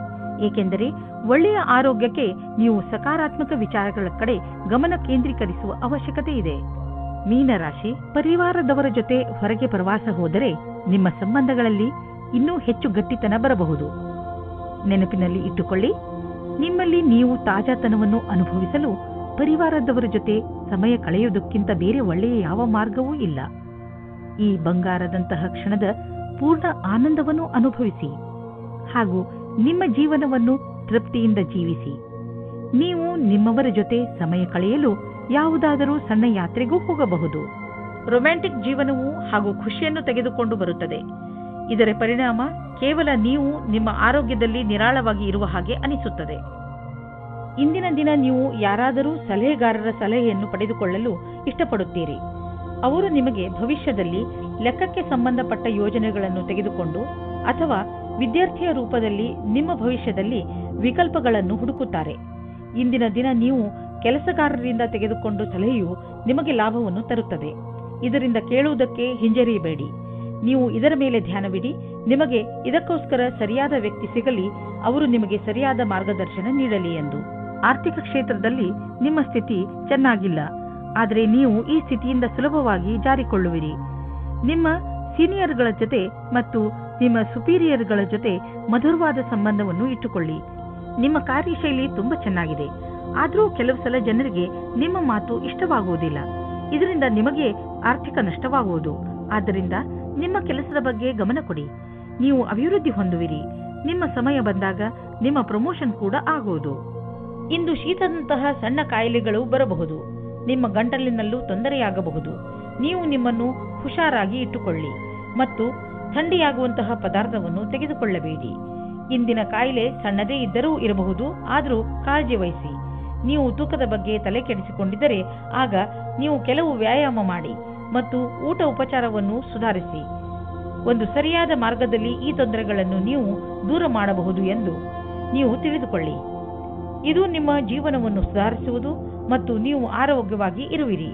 [SPEAKER 2] ಏಕೆಂದರೆ ಒಳ್ಳೆಯ ಆರೋಗ್ಯಕ್ಕೆ ನೀವು ಸಕಾರಾತ್ಮಕ ವಿಚಾರಗಳ ಕಡೆ ಗಮನ ಕೇಂದ್ರೀಕರಿಸುವ ಅವಶ್ಯಕತೆ ಇದೆ. ಮೀನರಾಶಿ, ಪರಿವಾರದವರ ಜೊತೆ ಹೊರಗೆ ಪ್ರವಾಸ ಹೋದರೆ ನಿಮ್ಮ ಸಂಬಂಧಗಳಲ್ಲಿ ಇನ್ನೂ ಹೆಚ್ಚು ಗಟ್ಟಿತನ ಬರಬಹುದು. ನೆನಪಿನಲ್ಲಿ ಇಟ್ಟುಕೊಳ್ಳಿ, ನಿಮ್ಮಲ್ಲಿ ನೀವು ತಾಜಾತನವನ್ನು ಅನುಭವಿಸಲು ಪರಿವಾರದವರ ಜೊತೆ ಸಮಯ ಕಳೆಯುವುದಕ್ಕಿಂತ ಬೇರೆ ಒಳ್ಳೆಯ ಯಾವ ಮಾರ್ಗವೂ ಇಲ್ಲ. ಈ ಬಂಗಾರದಂತಹ ಕ್ಷಣದ ಪೂರ್ಣ ಆನಂದವನ್ನು ಅನುಭವಿಸಿ ಹಾಗೂ ನಿಮ್ಮ ಜೀವನವನ್ನು ತೃಪ್ತಿಯಿಂದ ಜೀವಿಸಿ. ನೀವು ನಿಮ್ಮವರ ಜೊತೆ ಸಮಯ ಕಳೆಯಲು ಯಾವುದಾದರೂ ಸಣ್ಣ ಯಾತ್ರೆಗೂ ಹೋಗಬಹುದು. ರೊಮ್ಯಾಂಟಿಕ್ ಜೀವನವು ಹಾಗೂ ಖುಷಿಯನ್ನು ತೆಗೆದುಕೊಂಡು ಬರುತ್ತದೆ. ಇದರ ಪರಿಣಾಮ ಕೇವಲ ನೀವು ನಿಮ್ಮ ಆರೋಗ್ಯದಲ್ಲಿ ನಿರಾಳವಾಗಿ ಇರುವ ಹಾಗೆ ಅನಿಸುತ್ತದೆ. ಇಂದಿನ ದಿನ ನೀವು ಯಾರಾದರೂ ಸಲಹೆಗಾರರ ಸಲಹೆಯನ್ನು ಪಡೆದುಕೊಳ್ಳಲು ಇಷ್ಟಪಡುತ್ತೀರಿ. ಅವರು ನಿಮಗೆ ಭವಿಷ್ಯದಲ್ಲಿ ಲೆಕ್ಕಕ್ಕೆ ಸಂಬಂಧಪಟ್ಟ ಯೋಜನೆಗಳನ್ನು ತೆಗೆದುಕೊಂಡು ಅಥವಾ ವಿದ್ಯಾರ್ಥಿಯ ರೂಪದಲ್ಲಿ ನಿಮ್ಮ ಭವಿಷ್ಯದಲ್ಲಿ ವಿಕಲ್ಪಗಳನ್ನು ಹುಡುಕುತ್ತಾರೆ. ಇಂದಿನ ದಿನ ನೀವು ಕೆಲಸಗಾರರಿಂದ ತೆಗೆದುಕೊಂಡು ಸಲಹೆಯು ನಿಮಗೆ ಲಾಭವನ್ನು ತರುತ್ತದೆ. ಇದರಿಂದ ಕೇಳುವುದಕ್ಕೆ ಹಿಂಜರಿಯಬೇಡಿ. ನೀವು ಇದರ ಮೇಲೆ ಧ್ಯಾನವಿಡಿ. ನಿಮಗೆ ಇದಕ್ಕೋಸ್ಕರ ಸರಿಯಾದ ವ್ಯಕ್ತಿ ಸಿಗಲಿ, ಅವರು ನಿಮಗೆ ಸರಿಯಾದ ಮಾರ್ಗದರ್ಶನ ನೀಡಲಿ ಎಂದು. ಆರ್ಥಿಕ ಕ್ಷೇತ್ರದಲ್ಲಿ ನಿಮ್ಮ ಸ್ಥಿತಿ ಚೆನ್ನಾಗಿಲ್ಲ, ಆದರೆ ನೀವು ಈ ಸ್ಥಿತಿಯಿಂದ ಸುಲಭವಾಗಿ ಜಾರಿಕೊಳ್ಳುವಿರಿ. ನಿಮ್ಮ ಸೀನಿಯರ್ಗಳ ಜೊತೆ ಮತ್ತು ನಿಮ್ಮ ಸುಪೀರಿಯರ್ಗಳ ಜೊತೆ ಮಧುರವಾದ ಸಂಬಂಧವನ್ನು ಇಟ್ಟುಕೊಳ್ಳಿ. ನಿಮ್ಮ ಕಾರ್ಯಶೈಲಿ ತುಂಬಾ ಚೆನ್ನಾಗಿದೆ, ಆದರೂ ಕೆಲವು ಸಲ ಜನರಿಗೆ ನಿಮ್ಮ ಮಾತು ಇಷ್ಟವಾಗುವುದಿಲ್ಲ. ಇದರಿಂದ ನಿಮಗೆ ಆರ್ಥಿಕ ನಷ್ಟವಾಗುವುದು. ಆದ್ದರಿಂದ ನಿಮ್ಮ ಕೆಲಸದ ಬಗ್ಗೆ ಗಮನ ಕೊಡಿ. ನೀವು ಅಭಿವೃದ್ಧಿ ಹೊಂದುವಿರಿ. ನಿಮ್ಮ ಸಮಯ ಬಂದಾಗ ನಿಮ್ಮ ಪ್ರಮೋಷನ್ ಕೂಡ ಆಗುವುದು. ಇಂದು ಶೀತದಂತಹ ಸಣ್ಣ ಕಾಯಿಲೆಗಳು ಬರಬಹುದು. ನಿಮ್ಮ ಗಂಟಲಿನಲ್ಲೂ ತೊಂದರೆಯಾಗಬಹುದು. ನೀವು ನಿಮ್ಮನ್ನು ಹುಷಾರಾಗಿ ಇಟ್ಟುಕೊಳ್ಳಿ ಮತ್ತು ಥಂಡಿಯಾಗುವಂತಹ ಪದಾರ್ಥವನ್ನು ತೆಗೆದುಕೊಳ್ಳಬೇಡಿ. ಇಂದಿನ ಕಾಯಿಲೆ ಸಣ್ಣದೇ ಇದ್ದರೂ ಇರಬಹುದು, ಆದರೂ ಕಾಳಜಿ ವಹಿಸಿ. ನೀವು ತೂಕದ ಬಗ್ಗೆ ತಲೆ ಕೆಡಿಸಿಕೊಂಡಿದ್ದರೆ ಆಗ ನೀವು ಕೆಲವು ವ್ಯಾಯಾಮ ಮಾಡಿ ಮತ್ತು ಊಟ ಉಪಚಾರವನ್ನು ಸುಧಾರಿಸಿ. ಒಂದು ಸರಿಯಾದ ಮಾರ್ಗದಲ್ಲಿ ಈ ತೊಂದರೆಗಳನ್ನು ನೀವು ದೂರ ಮಾಡಬಹುದು ಎಂದು ನೀವು ತಿಳಿದುಕೊಳ್ಳಿ. ಇದು ನಿಮ್ಮ ಜೀವನವನ್ನು ಸುಧಾರಿಸುವುದು ಮತ್ತು ನೀವು ಆರೋಗ್ಯವಾಗಿ ಇರುವಿರಿ.